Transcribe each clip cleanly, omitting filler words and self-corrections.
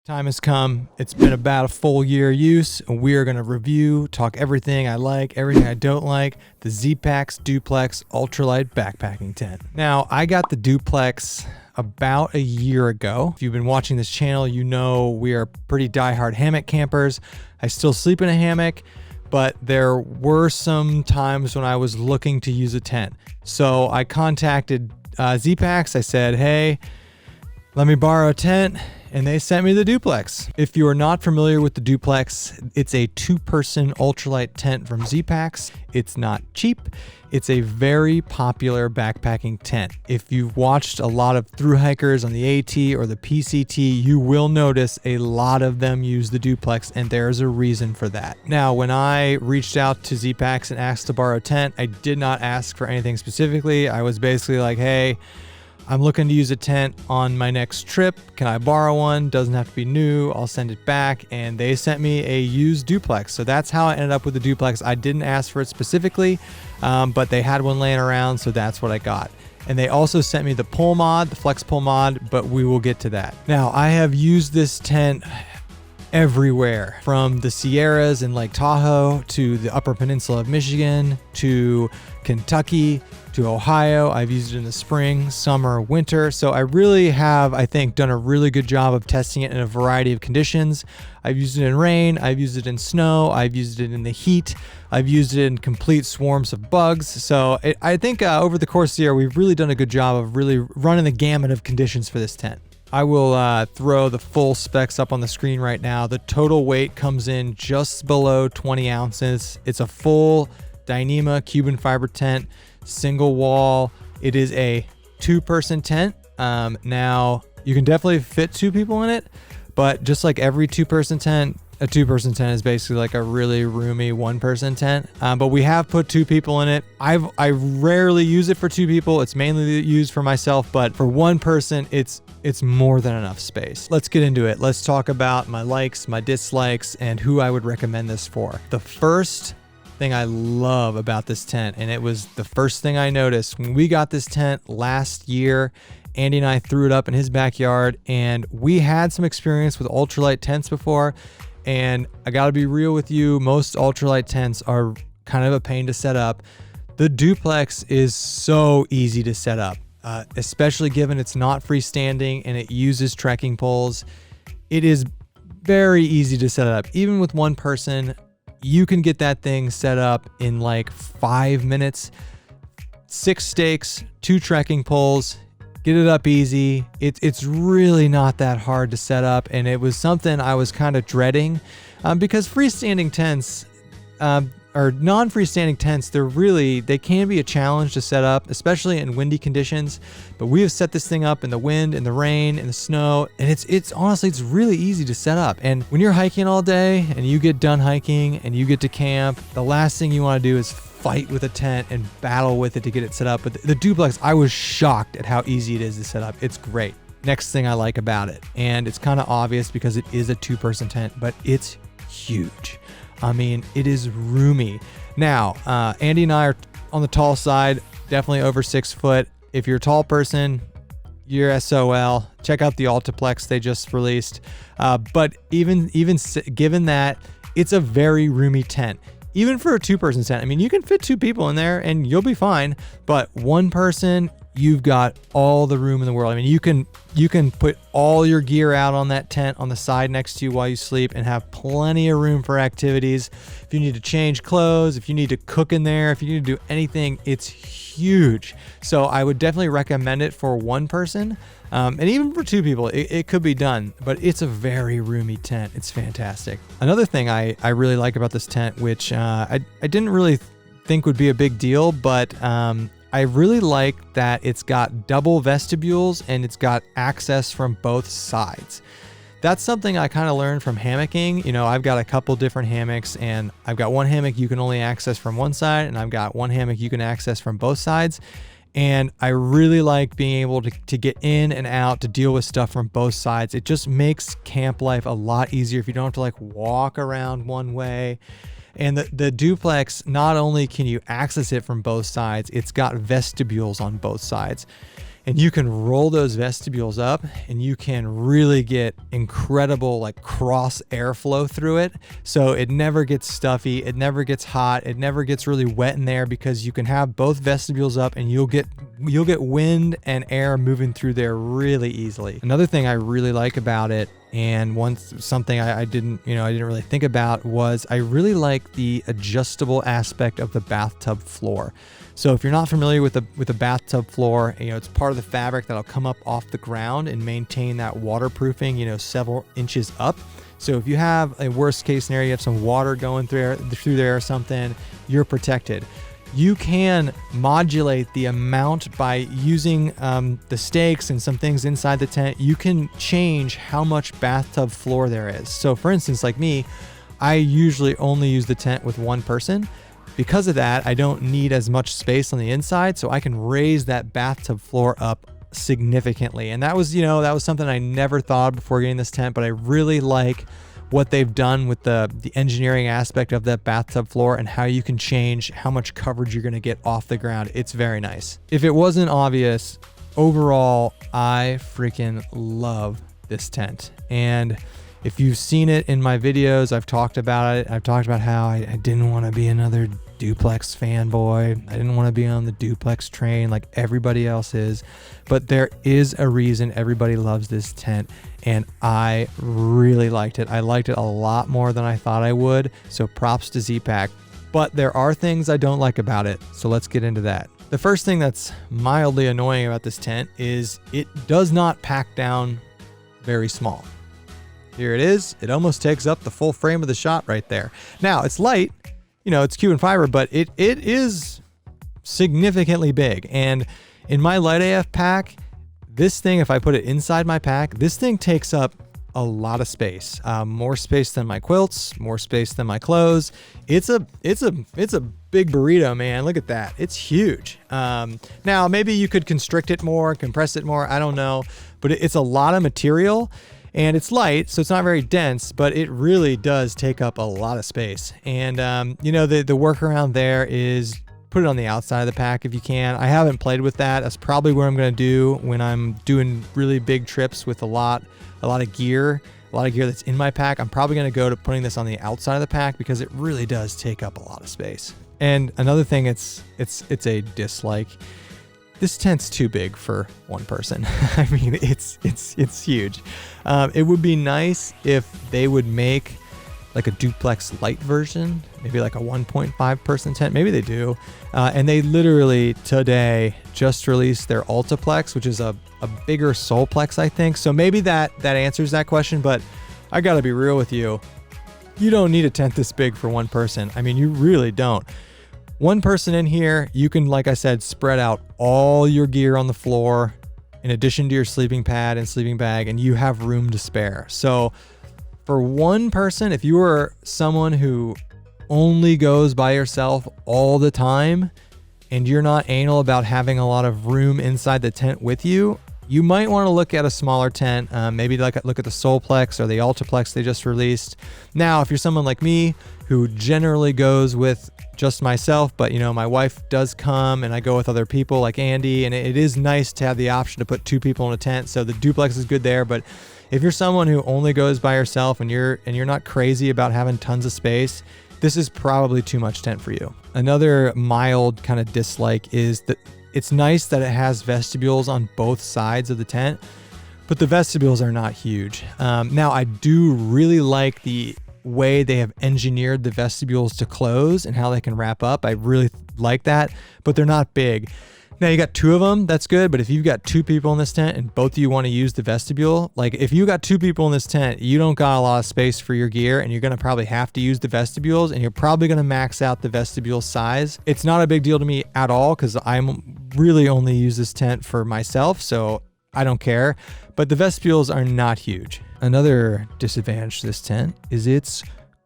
Time has come. It's been about a full year use, and we are going to review, talk everything I like, everything I don't like, the Zpacks Duplex Ultralight backpacking tent. Now, I got the Duplex about a year ago. If you've been watching this channel, you know we are pretty diehard hammock campers. I still sleep in a hammock, but there were some times when I was looking to use a tent. So I contacted Zpacks. I said, hey, let me borrow a tent. And they sent me the Duplex. If you are not familiar with the Duplex, it's a 2-person ultralight tent from Zpacks. It's not cheap. It's a very popular backpacking tent. If you've watched a lot of thru hikers on the AT or the PCT, you will notice a lot of them use the Duplex, and there's a reason for that. Now, when I reached out to Zpacks and asked to borrow a tent, I did not ask for anything specifically. I was basically like, hey, I'm looking to use a tent on my next trip. Can I borrow one? Doesn't have to be new. I'll send it back. And they sent me a used Duplex. So that's how I ended up with the Duplex. I didn't ask for it specifically, but they had one laying around, so that's what I got. And they also sent me the pull mod, the flex pull mod, but we will get to that. Now, I have used this tent everywhere, from the Sierras in Lake Tahoe to the Upper Peninsula of Michigan to Kentucky to Ohio. I've used it in the spring, summer, winter. So I really have, I think, done a really good job of testing it in a variety of conditions. I've used it in rain. I've used it in snow. I've used it in the heat. I've used it in complete swarms of bugs. So I think over the course of the year, we've really done a good job of really running the gamut of conditions for this tent. I will throw the full specs up on the screen right now. The total weight comes in just below 20 ounces. It's a full Dyneema Cuban fiber tent, single wall. It is a 2-person tent. Now, you can definitely fit 2 people in it, but just like every 2-person tent, a 2-person tent is basically like a really roomy 1-person tent. But we have put 2 people in it. I rarely use it for 2 people. It's mainly used for myself, but for 1 person, it's more than enough space. Let's get into it. Let's talk about my likes, my dislikes, and who I would recommend this for. The first thing I love about this tent, and it was the first thing I noticed when we got this tent last year. Andy and I threw it up in his backyard, and we had some experience with ultralight tents before. And I gotta be real with you, most ultralight tents are kind of a pain to set up. The Duplex is so easy to set up, especially given it's not freestanding and it uses trekking poles. It is very easy to set up. Even with 1 person, you can get that thing set up in like 5 minutes. 6 stakes, 2 trekking poles, get it up easy. It's really not that hard to set up, and it was something I was kind of dreading because freestanding tents or non-freestanding tents, they can be a challenge to set up, especially in windy conditions. But we have set this thing up in the wind, in the rain, in the snow, and it's honestly, it's really easy to set up. And when you're hiking all day and you get done hiking and you get to camp, the last thing you want to do is fight with a tent and battle with it to get it set up. But the Duplex, I was shocked at how easy it is to set up. It's great. Next thing I like about it, and it's kind of obvious because it is a 2-person tent, but it's huge. I mean, it is roomy. Now, Andy and I are on the tall side, definitely over 6 foot. If you're a tall person, you're SOL. Check out the Ultraplex they just released. But even given that, it's a very roomy tent. Even for a 2-person tent, I mean, you can fit 2 people in there and you'll be fine. But 1 person, you've got all the room in the world. I mean, you can put all your gear out on that tent on the side next to you while you sleep and have plenty of room for activities. If you need to change clothes, if you need to cook in there, if you need to do anything, it's huge. So I would definitely recommend it for 1 person. And even for 2 people, it could be done, but it's a very roomy tent. It's fantastic. Another thing I really like about this tent, which I didn't really think would be a big deal, but I really like that it's got double vestibules and it's got access from both sides. That's something I kind of learned from hammocking. You know, I've got a couple different hammocks, and I've got 1 hammock you can only access from 1 side, and I've got 1 hammock you can access from both sides. And I really like being able to get in and out to deal with stuff from both sides. It just makes camp life a lot easier if you don't have to like walk around one way. And the Duplex, not only can you access it from both sides, it's got vestibules on both sides. and you can roll those vestibules up and you can really get incredible like cross airflow through it. So it never gets stuffy, it never gets hot, it never gets really wet in there, because you can have both vestibules up and you'll get wind and air moving through there really easily. Another thing I really like about it, and something I didn't really think about, was I really like the adjustable aspect of the bathtub floor. So if you're not familiar with the bathtub floor, it's part of the fabric that'll come up off the ground and maintain that waterproofing, several inches up. So if you have a worst case scenario, you have some water going through there or something, you're protected. You can modulate the amount by using the stakes and some things inside the tent. You can change how much bathtub floor there is. So for instance, like me, I usually only use the tent with one person. Because of that, I don't need as much space on the inside, so I can raise that bathtub floor up significantly. And that was something I never thought before getting this tent, but I really like what they've done with the engineering aspect of that bathtub floor and how you can change how much coverage you're going to get off the ground. It's very nice. If it wasn't obvious, overall, I freaking love this tent. And if you've seen it in my videos, I've talked about it. I've talked about how I didn't want to be another duplex fanboy. I didn't want to be on the duplex train like everybody else is. But there is a reason everybody loves this tent, and I really liked it. I liked it a lot more than I thought I would. So props to Zpacks. But there are things I don't like about it. So let's get into that. The first thing that's mildly annoying about this tent is it does not pack down very small. Here it is. It almost takes up the full frame of the shot right there. Now, it's light, it's Cuban fiber, but it is significantly big. And in my light AF pack, this thing, if I put it inside my pack, this thing takes up a lot of space. More space than my quilts, more space than my clothes. It's a big burrito, man. Look at that. It's huge. Now, maybe you could constrict it more, compress it more. I don't know, but it's a lot of material. And it's light, so it's not very dense, but it really does take up a lot of space. And, the workaround there is put it on the outside of the pack if you can. I haven't played with that. That's probably what I'm going to do when I'm doing really big trips with a lot of gear that's in my pack. I'm probably going to go to putting this on the outside of the pack because it really does take up a lot of space. And another thing, it's a dislike. This tent's too big for one person. I mean, it's huge. It would be nice if they would make like a duplex light version, maybe like a 1.5 person tent. Maybe they do. And they literally today just released their Ultiplex, which is a bigger Solplex, I think. So maybe that answers that question, but I gotta be real with you. You don't need a tent this big for one person. I mean, you really don't. One person in here, you can, like I said, spread out all your gear on the floor in addition to your sleeping pad and sleeping bag, and you have room to spare. So for one person, if you are someone who only goes by yourself all the time and you're not anal about having a lot of room inside the tent with you, you might want to look at a smaller tent. Maybe look at the Solplex or the Ultiplex they just released. Now, if you're someone like me who generally goes with just myself, but my wife does come and I go with other people like Andy, and it is nice to have the option to put two people in a tent. So the duplex is good there. But if you're someone who only goes by yourself and you're not crazy about having tons of space, this is probably too much tent for you. Another mild kind of dislike is that it's nice that it has vestibules on both sides of the tent, but the vestibules are not huge. Now, I do really like the way they have engineered the vestibules to close and how they can wrap up. I really like that, but they're not big. Now you got two of them, that's good. But if you've got two people in this tent and both of you want to use the vestibule, like if you got two people in this tent, you don't got a lot of space for your gear and you're going to probably have to use the vestibules and you're probably going to max out the vestibule size. It's not a big deal to me at all because I'm really only use this tent for myself. So I don't care, but the vestibules are not huge. Another disadvantage to this tent is it's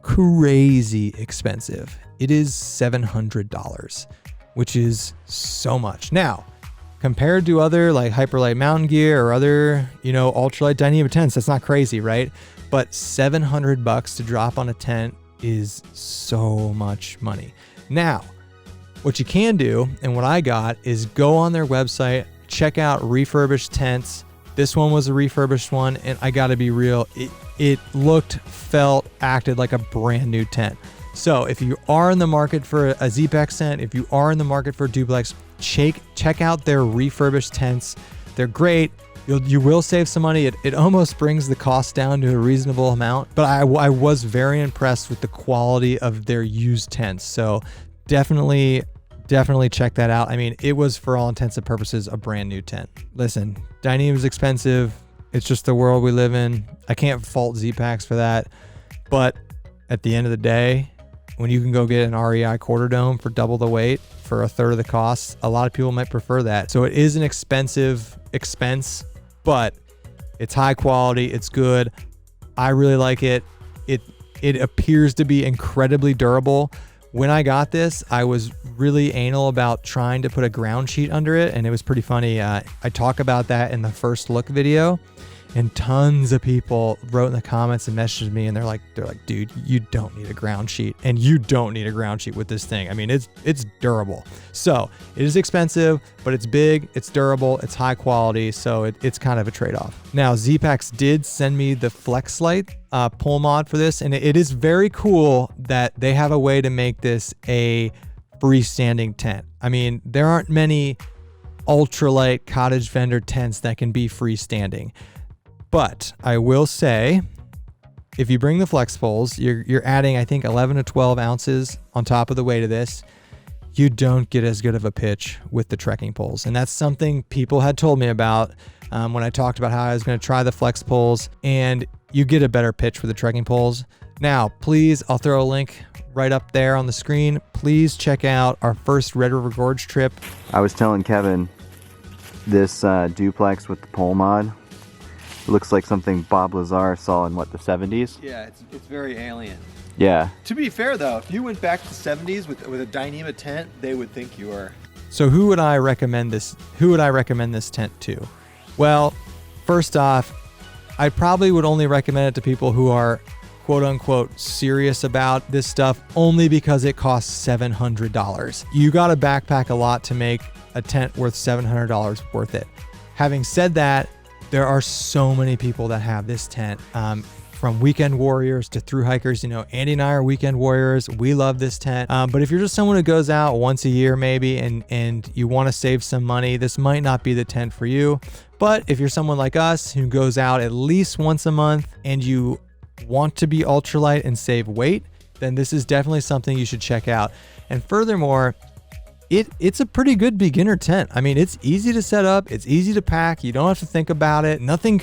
crazy expensive. It is $700, which is so much. Now, compared to other like Hyperlight mountain gear or other, ultralight dynamic tents, that's not crazy, right? But $700 to drop on a tent is so much money. Now, what you can do, and what I got, is go on their website check out refurbished tents. This one was a refurbished one, and I gotta be real, it looked, felt, acted like a brand new tent. So if you are in the market for a Zpacks tent, if you are in the market for a duplex, check out their refurbished tents. They're great. You will save some money. It almost brings the cost down to a reasonable amount, but I was very impressed with the quality of their used tents. So definitely check that out. I mean, it was for all intents and purposes a brand new tent. Listen, Dyneema is expensive. It's just the world we live in. I can't fault Zpacks for that. But at the end of the day, when you can go get an REI quarter dome for double the weight for a third of the cost, a lot of people might prefer that. So it is an expensive expense, but it's high quality. It's good. I really like it. It appears to be incredibly durable. When I got this, I was really anal about trying to put a ground sheet under it, and it was pretty funny. I talk about that in the first look video, and tons of people wrote in the comments and messaged me, and they're like, dude, you don't need a ground sheet, and you don't need a ground sheet with this thing. I mean, it's durable. So it is expensive, but it's big, it's durable, it's high quality, so it's kind of a trade-off. Now, Zpacks did send me the FlexLight pole mod for this, and it is very cool that they have a way to make this a freestanding tent. I mean, there aren't many ultralight cottage vendor tents that can be freestanding. But I will say, if you bring the flex poles, you're adding, I think, 11 to 12 ounces on top of the weight of this. You don't get as good of a pitch with the trekking poles. And that's something people had told me about when I talked about how I was going to try the flex poles, and you get a better pitch with the trekking poles. Now, please, I'll throw a link right up there on the screen. Please check out our first Red River Gorge trip. I was telling Kevin, this duplex with the pole mod, it looks like something Bob Lazar saw in, what, the 70s? Yeah, it's very alien. Yeah. To be fair, though, if you went back to the 70s with a Dyneema tent, they would think you were. So who would I recommend this tent to? Well, first off, I probably would only recommend it to people who are quote unquote serious about this stuff, only because it costs $700. You got to backpack a lot to make a tent worth $700 worth it. Having said that, there are so many people that have this tent, from weekend warriors to thru hikers. You know, Andy and I are weekend warriors. We love this tent. But if you're just someone who goes out once a year maybe and you want to save some money, this might not be the tent for you. But if you're someone like us who goes out at least once a month and you want to be ultralight and save weight, then this is definitely something you should check out. And furthermore, it's a pretty good beginner tent. I mean, it's easy to set up, it's easy to pack, you don't have to think about it. Nothing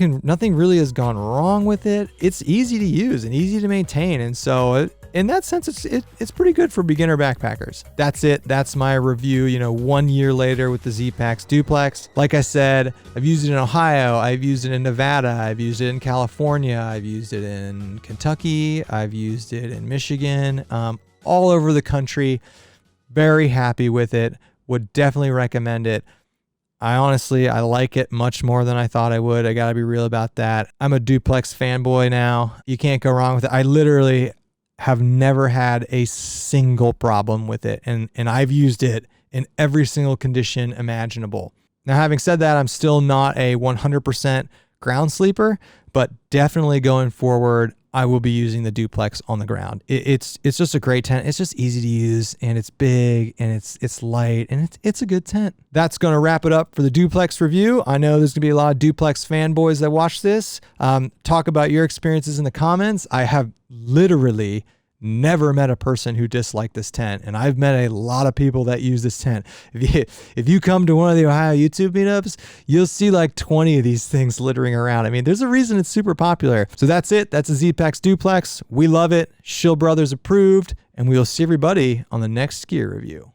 really has gone wrong with it. It's easy to use and easy to maintain. And so in that sense, it's pretty good for beginner backpackers. That's it. That's my review, 1 year later with the Zpacks Duplex. Like I said, I've used it in Ohio, I've used it in Nevada, I've used it in California, I've used it in Kentucky, I've used it in Michigan, all over the country. Very happy with it. Would definitely recommend it. I like it much more than I thought I would. I got to be real about that. I'm a duplex fanboy now. You can't go wrong with it. I literally have never had a single problem with it. And I've used it in every single condition imaginable. Now, having said that, I'm still not a 100% ground sleeper, but definitely going forward, I will be using the duplex on the ground. It's just a great tent. It's just easy to use, and it's big, and it's light, and it's a good tent. That's going to wrap it up for the duplex review. I know there's going to be a lot of duplex fanboys that watch this. Talk about your experiences in the comments. I have literally never met a person who disliked this tent, and I've met a lot of people that use this tent. If you come to one of the Ohio YouTube meetups, you'll see like 20 of these things littering around. I mean, there's a reason it's super popular. So that's it. That's a Zpacks Duplex. We love it. Shill Brothers approved, and we will see everybody on the next gear review.